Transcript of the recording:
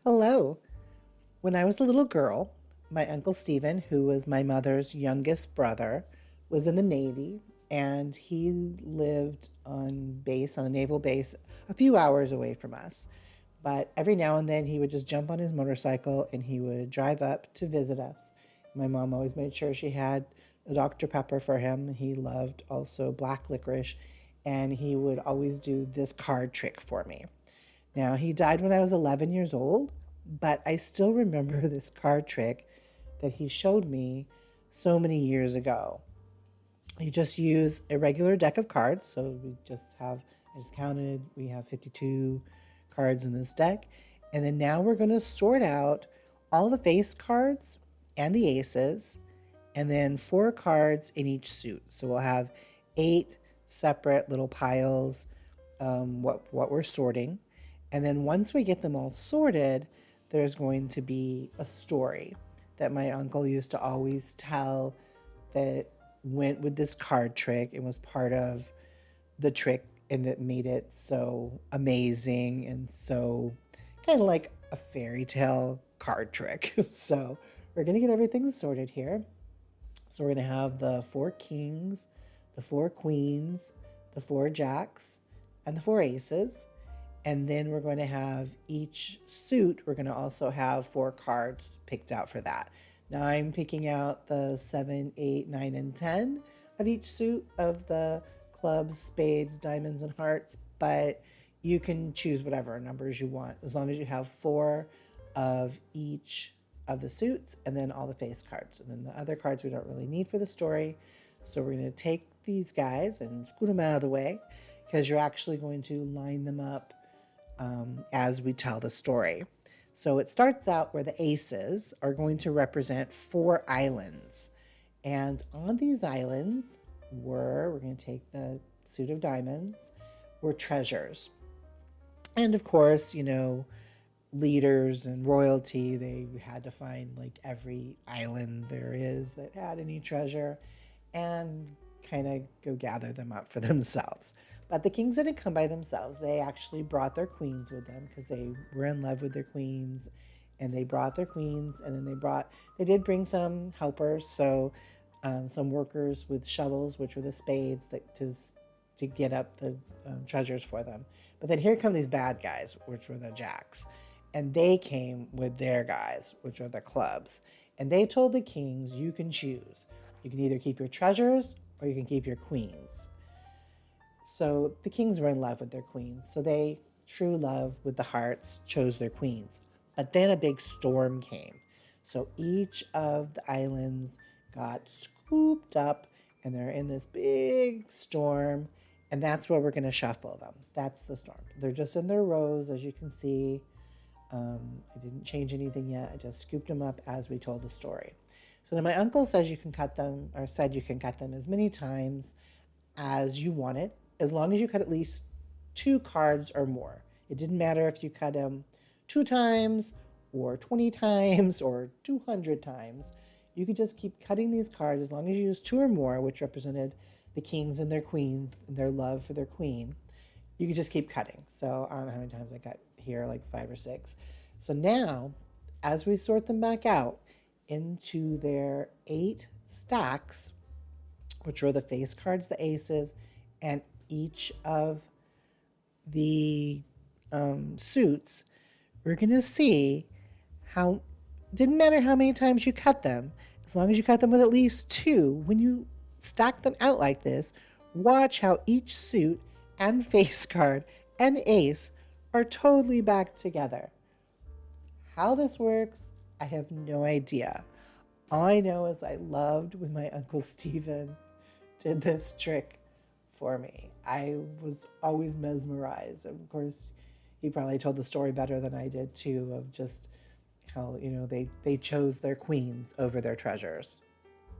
Hello. When I was a little girl, my Uncle Stephen, who was my mother's youngest brother, was in the Navy and he lived on base, on a naval base, a few hours away from us. But every now and then he would just jump on his motorcycle and he would drive up to visit us. My mom always made sure she had a Dr. Pepper for him. He loved also black licorice, and he would always do this card trick for me. Now, he died when I was 11 years old, but I still remember this card trick that he showed me so many years ago. You just use a regular deck of cards. So I just counted, we have 52 cards in this deck. And then now we're going to sort out all the face cards and the aces, and then four cards in each suit. So we'll have eight separate little piles, what we're sorting. And then once we get them all sorted, there's going to be a story that my uncle used to always tell that went with this card trick and was part of the trick, and that made it so amazing and so kind of like a fairy tale card trick. So we're going to get everything sorted here. So we're going to have the four kings, the four queens, the four jacks, and the four aces. And then we're going to have each suit, we're going to also have four cards picked out for that. Now I'm picking out the 7, 8, 9, and 10 of each suit of the clubs, spades, diamonds, and hearts, but you can choose whatever numbers you want as long as you have four of each of the suits and then all the face cards. And then the other cards we don't really need for the story. So we're going to take these guys and scoot them out of the way because you're actually going to line them up as we tell the story. So it starts out where the aces are going to represent four islands. And on these islands we're going to take the suit of diamonds, were treasures. And of course, leaders and royalty, they had to find like every island there is that had any treasure and kind of go gather them up for themselves. But the kings didn't come by themselves. They actually brought their queens with them because they were in love with their queens, and they brought their queens, and then they did bring some helpers, so some workers with shovels, which were the spades that to get up the treasures for them. But then here come these bad guys, which were the jacks, and they came with their guys, which are the clubs, and they told the kings, you can choose. You can either keep your treasures or you can keep your queens. So the kings were in love with their queens. So they, true love with the hearts, chose their queens. But then a big storm came. So each of the islands got scooped up and they're in this big storm. And that's where we're going to shuffle them. That's the storm. They're just in their rows, as you can see. I didn't change anything yet. I just scooped them up as we told the story. So then my uncle says you can cut them, or said you can cut them as many times as you wanted, as long as you cut at least two cards or more. It didn't matter if you cut them 2 times or 20 times or 200 times. You could just keep cutting these cards as long as you use two or more, which represented the kings and their queens and their love for their queen. You could just keep cutting. So I don't know how many times I got here, like 5 or 6. So now, as we sort them back out into their 8 stacks, which are the face cards, the aces, and each of the suits, we're going to see how, didn't matter how many times you cut them, as long as you cut them with at least 2, when you stack them out like this, watch how each suit and face card and ace are totally back together. How this works, I have no idea. All I know is I loved when my Uncle Stephen did this trick for me. I was always mesmerized. Of course, he probably told the story better than I did too, of just how, they chose their queens over their treasures.